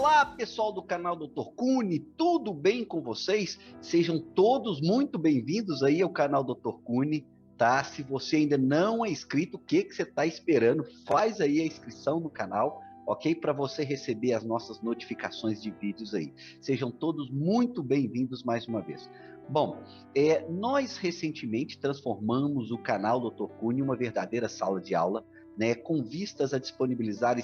Olá, pessoal do canal Dr. Cunha, tudo bem com vocês? Sejam todos muito bem-vindos aí ao canal Dr. Cunha, tá? Se você ainda não é inscrito, o que você está esperando? Faz aí a inscrição no canal, ok? Para você receber as nossas notificações de vídeos aí. Sejam todos muito bem-vindos mais uma vez. Bom, nós recentemente transformamos o canal Dr. Cunha em uma verdadeira sala de aula, né, com vistas a disponibilizar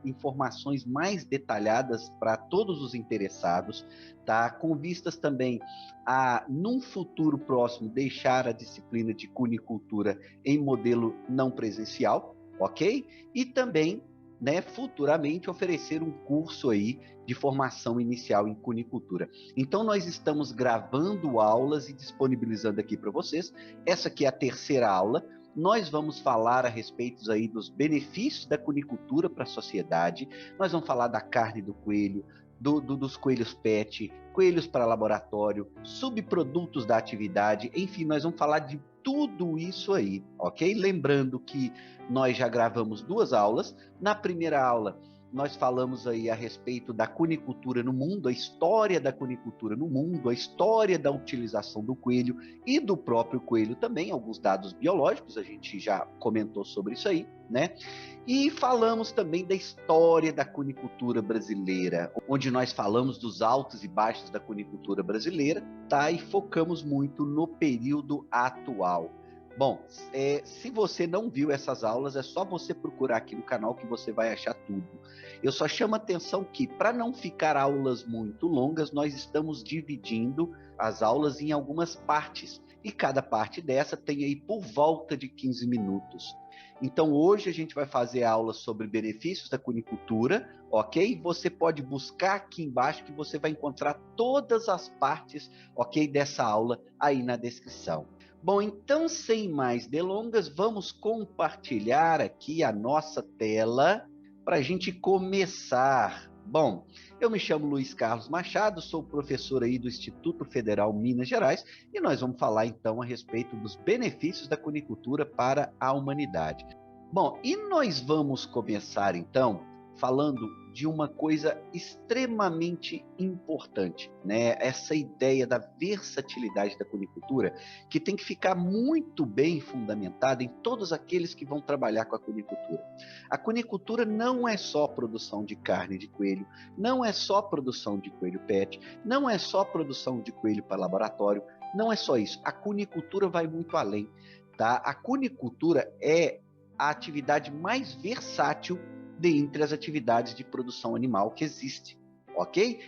informações mais detalhadas para todos os interessados, tá? Com vistas também a, num futuro próximo, deixar a disciplina de cunicultura em modelo não presencial, ok? E também, né, futuramente oferecer um curso aí de formação inicial em cunicultura. Então nós estamos gravando aulas e disponibilizando aqui para vocês. Essa aqui é a terceira aula. Nós vamos falar a respeito aí dos benefícios da cunicultura para a sociedade. Nós vamos falar da carne do coelho, dos coelhos PET, coelhos para laboratório, subprodutos da atividade, enfim, nós vamos falar de tudo isso aí, ok? Lembrando que nós já gravamos 2 aulas. Na primeira aula, nós falamos aí a respeito da cunicultura no mundo, a história da cunicultura no mundo, a história da utilização do coelho e do próprio coelho também, alguns dados biológicos, a gente já comentou sobre isso aí, né? E falamos também da história da cunicultura brasileira, onde nós falamos dos altos e baixos da cunicultura brasileira, tá? E focamos muito no período atual. Bom, se você não viu essas aulas, é só você procurar aqui no canal que você vai achar tudo. Eu só chamo a atenção que, para não ficar aulas muito longas, nós estamos dividindo as aulas em algumas partes. E cada parte dessa tem aí por volta de 15 minutos. Então, hoje a gente vai fazer aulas sobre benefícios da cunicultura, ok? Você pode buscar aqui embaixo que você vai encontrar todas as partes, ok, dessa aula aí na descrição. Bom, então, sem mais delongas, vamos compartilhar aqui a nossa tela para a gente começar. Bom, eu me chamo Luiz Carlos Machado, sou professor aí do Instituto Federal Minas Gerais e nós vamos falar então a respeito dos benefícios da cunicultura para a humanidade. Bom, e nós vamos começar então falando de uma coisa extremamente importante, né? Essa ideia da versatilidade da cunicultura, que tem que ficar muito bem fundamentada em todos aqueles que vão trabalhar com a cunicultura. A cunicultura não é só produção de carne de coelho, não é só produção de coelho PET, não é só produção de coelho para laboratório, não é só isso. A cunicultura vai muito além, tá? A cunicultura é a atividade mais versátil dentre as atividades de produção animal que existe, ok?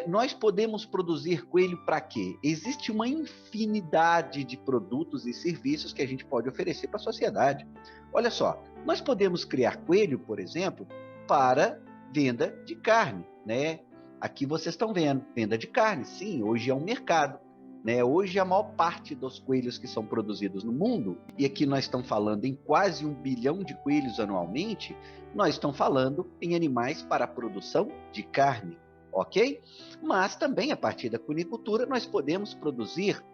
Nós podemos produzir coelho para quê? Existe uma infinidade de produtos e serviços que a gente pode oferecer para a sociedade. Olha só, nós podemos criar coelho, por exemplo, para venda de carne, né? Aqui vocês estão vendo, venda de carne, sim, hoje é um mercado. Né? Hoje a maior parte dos coelhos que são produzidos no mundo, e aqui nós estamos falando em quase 1 bilhão de coelhos anualmente, nós estamos falando em animais para a produção de carne, ok? Mas também a partir da cunicultura nós podemos produzir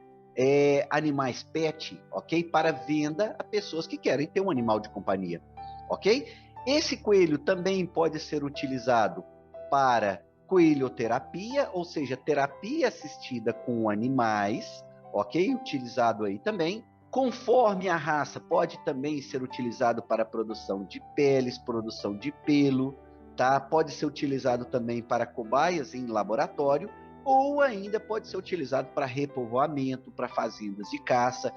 animais PET, ok? Para venda a pessoas que querem ter um animal de companhia, ok? Esse coelho também pode ser utilizado para coelhoterapia, ou seja, terapia assistida com animais, ok? Utilizado aí também. Conforme a raça, pode também ser utilizado para a produção de peles, produção de pelo, tá? Pode ser utilizado também para cobaias em laboratório, ou ainda pode ser utilizado para repovoamento, para fazendas de caça.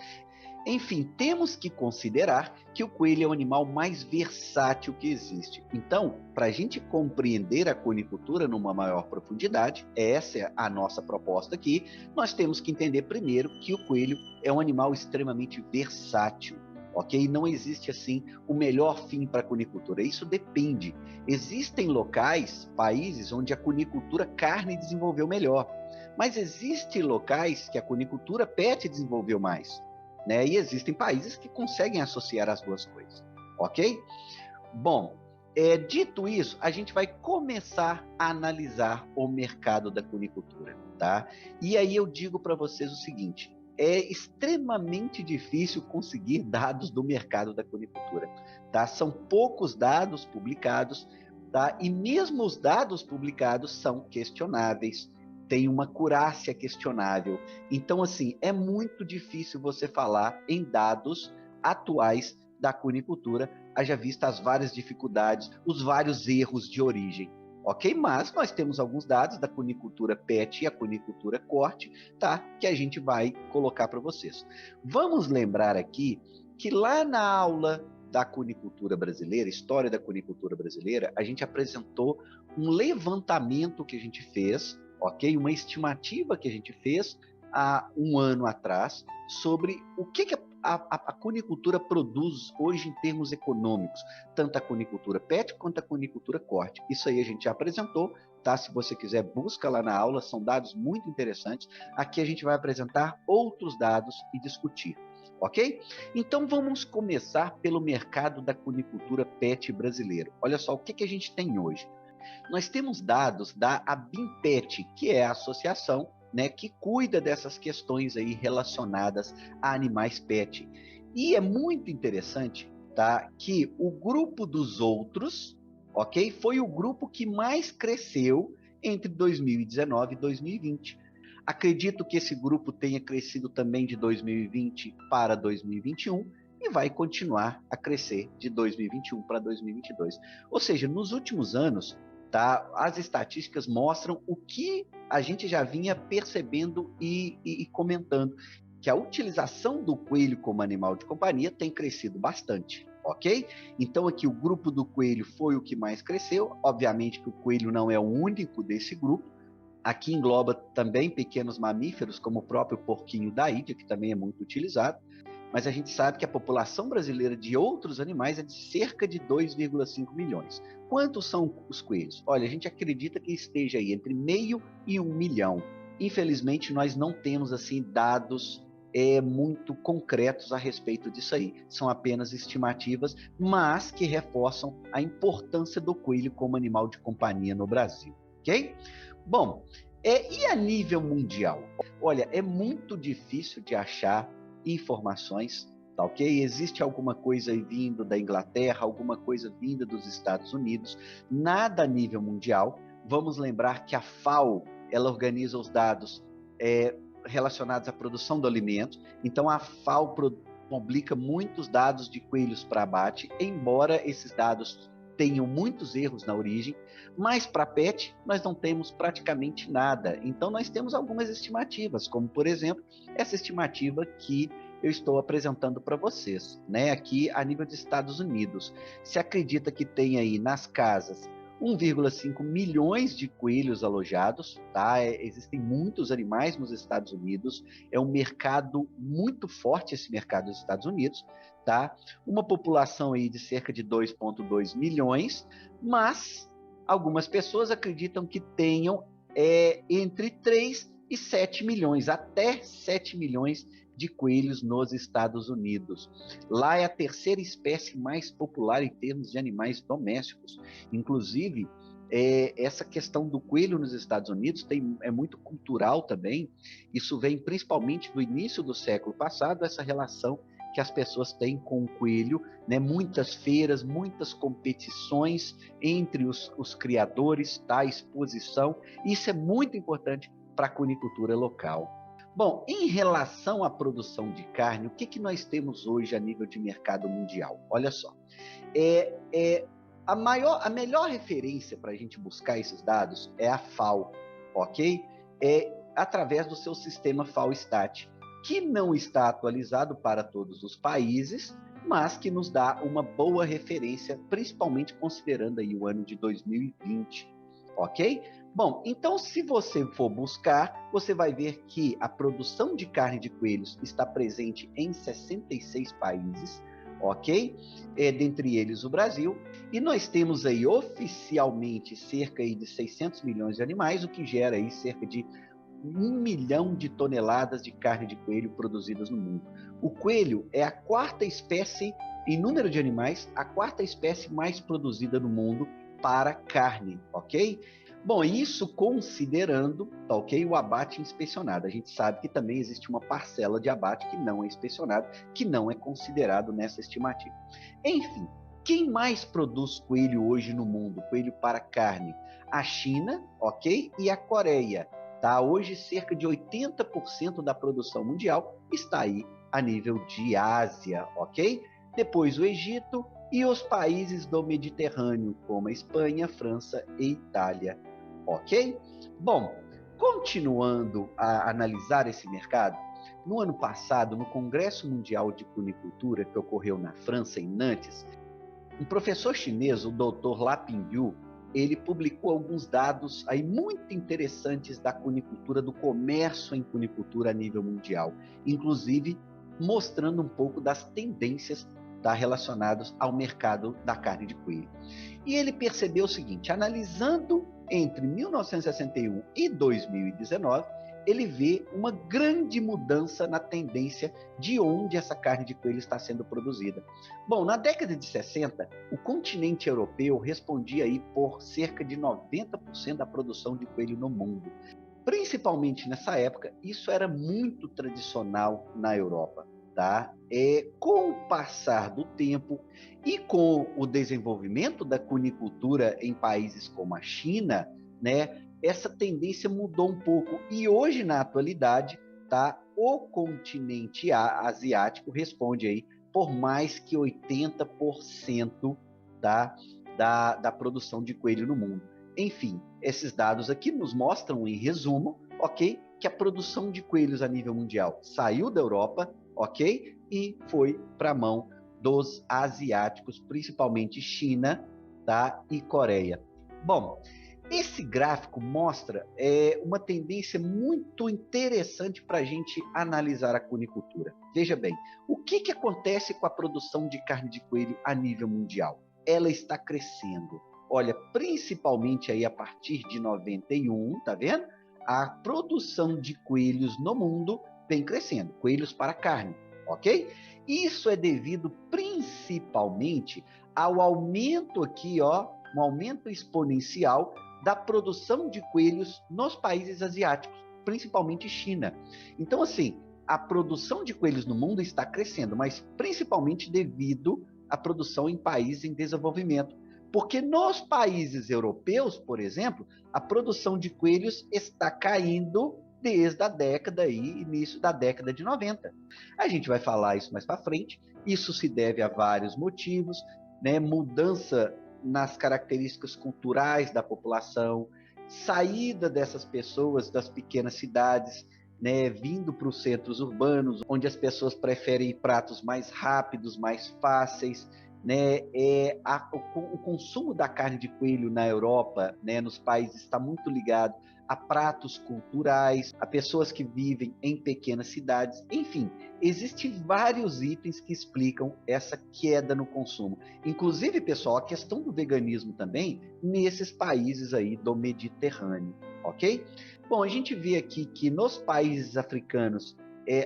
Enfim, temos que considerar que o coelho é o animal mais versátil que existe. Então, para a gente compreender a cunicultura numa maior profundidade, essa é a nossa proposta aqui, nós temos que entender primeiro que o coelho é um animal extremamente versátil, ok? Não existe, assim, o melhor fim para a cunicultura. Isso depende. Existem locais, países, onde a cunicultura carne desenvolveu melhor, mas existem locais que a cunicultura PET desenvolveu mais. Né? E existem países que conseguem associar as duas coisas, ok? Bom, dito isso, a gente vai começar a analisar o mercado da cunicultura, tá? E aí eu digo para vocês o seguinte, é extremamente difícil conseguir dados do mercado da cunicultura, tá? São poucos dados publicados, tá? E mesmo os dados publicados são questionáveis, tem uma acurácia questionável. Então, assim, é muito difícil você falar em dados atuais da cunicultura, haja vista as várias dificuldades, os vários erros de origem. Ok? Mas nós temos alguns dados da cunicultura PET e a cunicultura corte, tá? Que a gente vai colocar para vocês. Vamos lembrar aqui que lá na aula da cunicultura brasileira, história da cunicultura brasileira, a gente apresentou um levantamento que a gente fez, ok? Uma estimativa que a gente fez há um ano atrás sobre o que a cunicultura produz hoje em termos econômicos, tanto a cunicultura PET quanto a cunicultura corte. Isso aí a gente já apresentou, tá? Se você quiser, busca lá na aula, são dados muito interessantes. Aqui a gente vai apresentar outros dados e discutir, ok? Então vamos começar pelo mercado da cunicultura PET brasileiro. Olha só o que a gente tem hoje. Nós temos dados da ABIMPET, que é a associação, né, que cuida dessas questões aí relacionadas a animais PET. E é muito interessante, tá, que o grupo dos outros, ok, foi o grupo que mais cresceu entre 2019 e 2020. Acredito que esse grupo tenha crescido também de 2020 para 2021 e vai continuar a crescer de 2021 para 2022. Ou seja, nos últimos anos, tá, as estatísticas mostram o que a gente já vinha percebendo e comentando, que a utilização do coelho como animal de companhia tem crescido bastante, ok? Então aqui o grupo do coelho foi o que mais cresceu, obviamente que o coelho não é o único desse grupo, aqui engloba também pequenos mamíferos, como o próprio porquinho da Índia, que também é muito utilizado, mas a gente sabe que a população brasileira de outros animais é de cerca de 2,5 milhões. Quantos são os coelhos? Olha, a gente acredita que esteja aí entre meio e 1 milhão. Infelizmente, nós não temos assim dados muito concretos a respeito disso aí. São apenas estimativas, mas que reforçam a importância do coelho como animal de companhia no Brasil, ok? Bom, e a nível mundial? Olha, é muito difícil de achar informações, tá ok? Existe alguma coisa aí vindo da Inglaterra, alguma coisa vinda dos Estados Unidos, nada a nível mundial. Vamos lembrar que a FAO, ela organiza os dados relacionados à produção do alimento, então a FAO publica muitos dados de coelhos para abate, embora esses dados tenham muitos erros na origem, mas para PET nós não temos praticamente nada. Então nós temos algumas estimativas, como por exemplo, essa estimativa que eu estou apresentando para vocês, né? Aqui a nível dos Estados Unidos. Se acredita que tem aí nas casas 1,5 milhões de coelhos alojados, tá? Existem muitos animais nos Estados Unidos, é um mercado muito forte esse mercado dos Estados Unidos, tá? Uma população aí de cerca de 2,2 milhões, mas algumas pessoas acreditam que tenham entre 3 e 7 milhões, até 7 milhões de coelhos nos Estados Unidos. Lá é a terceira espécie mais popular em termos de animais domésticos. Inclusive, essa questão do coelho nos Estados Unidos é muito cultural também. Isso vem principalmente do início do século passado, essa relação que as pessoas têm com o coelho, né? Muitas feiras, muitas competições entre os criadores, tá? Exposição. Isso é muito importante para a cunicultura local. Bom, em relação à produção de carne, o que nós temos hoje a nível de mercado mundial? Olha só, a melhor referência para a gente buscar esses dados é a FAO, ok? Através do seu sistema FAO-STAT, que não está atualizado para todos os países, mas que nos dá uma boa referência, principalmente considerando aí o ano de 2020, ok? Bom, então se você for buscar, você vai ver que a produção de carne de coelhos está presente em 66 países, ok? Dentre eles o Brasil, e nós temos aí oficialmente cerca aí de 600 milhões de animais, o que gera aí cerca de 1 milhão de toneladas de carne de coelho produzidas no mundo. O coelho é a quarta espécie, em número de animais, a quarta espécie mais produzida no mundo para carne, ok? Bom, isso considerando, tá, ok, o abate inspecionado. A gente sabe que também existe uma parcela de abate que não é inspecionado, que não é considerado nessa estimativa. Enfim, Quem mais produz coelho hoje no mundo? Coelho para carne? A China, ok? E a Coreia, tá? Hoje, cerca de 80% da produção mundial está aí a nível de Ásia, ok? Depois o Egito e os países do Mediterrâneo, como a Espanha, França e Itália, ok? Bom, continuando a analisar esse mercado, no ano passado, no Congresso Mundial de Cunicultura, que ocorreu na França, em Nantes, um professor chinês, o Dr. Lapin-Yu, ele publicou alguns dados aí muito interessantes da cunicultura, do comércio em cunicultura a nível mundial, inclusive mostrando um pouco das tendências relacionadas ao mercado da carne de coelho. E ele percebeu o seguinte, analisando entre 1961 e 2019, ele vê uma grande mudança na tendência de onde essa carne de coelho está sendo produzida. Bom, na década de 60, o continente europeu respondia aí por cerca de 90% da produção de coelho no mundo. Principalmente nessa época, isso era muito tradicional na Europa. Tá? Com o passar do tempo e com o desenvolvimento da cunicultura em países como a China, né, essa tendência mudou um pouco e hoje, na atualidade, tá, o continente asiático responde aí por mais que 80%, tá, da produção de coelho no mundo. Enfim, esses dados aqui nos mostram, em resumo, ok, que a produção de coelhos a nível mundial saiu da Europa, ok, e foi para a mão dos asiáticos, principalmente China, tá, e Coreia. Bom, esse gráfico mostra uma tendência muito interessante para a gente analisar a cunicultura. Veja bem, o que acontece com a produção de carne de coelho a nível mundial? Ela está crescendo. Olha, principalmente aí a partir de 91, tá vendo? A produção de coelhos no mundo vem crescendo, coelhos para carne, ok? Isso é devido principalmente ao aumento aqui, ó, um aumento exponencial da produção de coelhos nos países asiáticos, principalmente China. Então, assim, a produção de coelhos no mundo está crescendo, mas principalmente devido à produção em países em desenvolvimento. Porque nos países europeus, por exemplo, a produção de coelhos está caindo desde a década aí, início da década de 90. A gente vai falar isso mais para frente. Isso se deve a vários motivos, né? Mudança nas características culturais da população, saída dessas pessoas das pequenas cidades, né, vindo para os centros urbanos, onde as pessoas preferem pratos mais rápidos, mais fáceis, né? O consumo da carne de coelho na Europa, né, nos países, está muito ligado a pratos culturais, a pessoas que vivem em pequenas cidades, enfim, existem vários itens que explicam essa queda no consumo. Inclusive, pessoal, a questão do veganismo também nesses países aí do Mediterrâneo, ok? Bom, a gente vê aqui que nos países africanos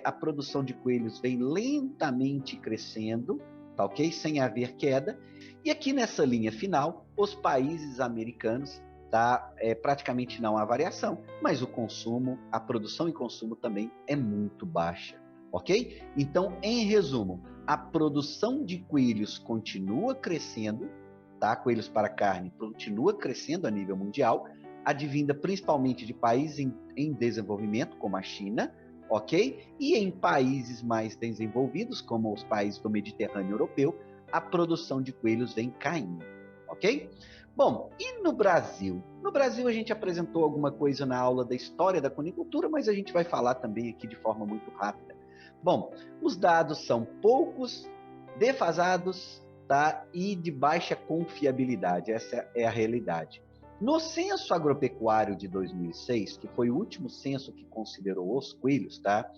a produção de coelhos vem lentamente crescendo, tá ok? Sem haver queda. E aqui nessa linha final, os países americanos, tá? Praticamente não há variação, mas o consumo, a produção e consumo também é muito baixa, ok? Então, em resumo, a produção de coelhos continua crescendo, tá? Coelhos para carne continua crescendo a nível mundial, advinda principalmente de países em desenvolvimento, como a China, ok? E em países mais desenvolvidos, como os países do Mediterrâneo europeu, a produção de coelhos vem caindo, ok? Bom, e no Brasil? No Brasil a gente apresentou alguma coisa na aula da história da cunicultura, mas a gente vai falar também aqui de forma muito rápida. Bom, os dados são poucos, defasados, tá? E de baixa confiabilidade, essa é a realidade. No Censo Agropecuário de 2006, que foi o último censo que considerou os coelhos, tá?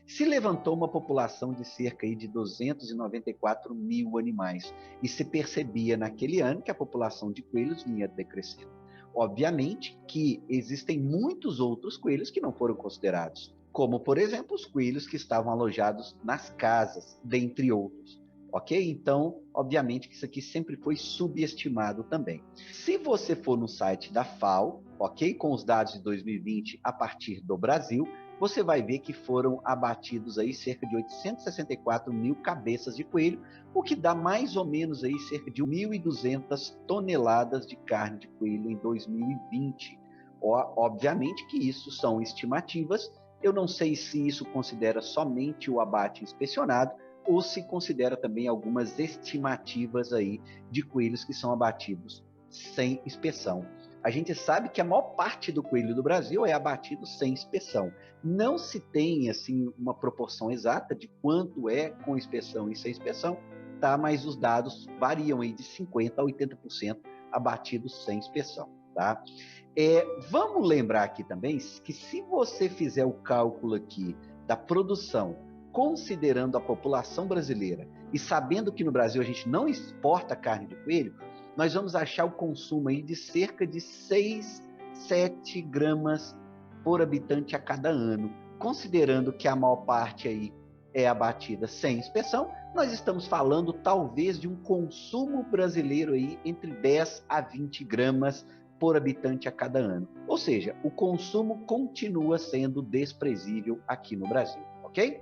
Se levantou uma população de cerca de 294 mil animais e se percebia naquele ano que a população de coelhos vinha decrescendo. Obviamente que existem muitos outros coelhos que não foram considerados, como, por exemplo, os coelhos que estavam alojados nas casas, dentre outros. Ok? Então, obviamente que isso aqui sempre foi subestimado também. Se você for no site da FAO, ok? Com os dados de 2020 a partir do Brasil, você vai ver que foram abatidos aí cerca de 864 mil cabeças de coelho, o que dá mais ou menos aí cerca de 1.200 toneladas de carne de coelho em 2020. Obviamente que isso são estimativas, eu não sei se isso considera somente o abate inspecionado ou se considera também algumas estimativas aí de coelhos que são abatidos sem inspeção. A gente sabe que a maior parte do coelho do Brasil é abatido sem inspeção. Não se tem assim uma proporção exata de quanto é com inspeção e sem inspeção, tá? Mas os dados variam aí de 50 a 80% abatidos sem inspeção, tá? Vamos lembrar aqui também que se você fizer o cálculo aqui da produção, considerando a população brasileira e sabendo que no Brasil a gente não exporta carne de coelho, nós vamos achar o consumo aí de cerca de 6, 7 gramas por habitante a cada ano. Considerando que a maior parte aí é abatida sem inspeção, nós estamos falando talvez de um consumo brasileiro aí entre 10 a 20 gramas por habitante a cada ano. Ou seja, o consumo continua sendo desprezível aqui no Brasil, ok?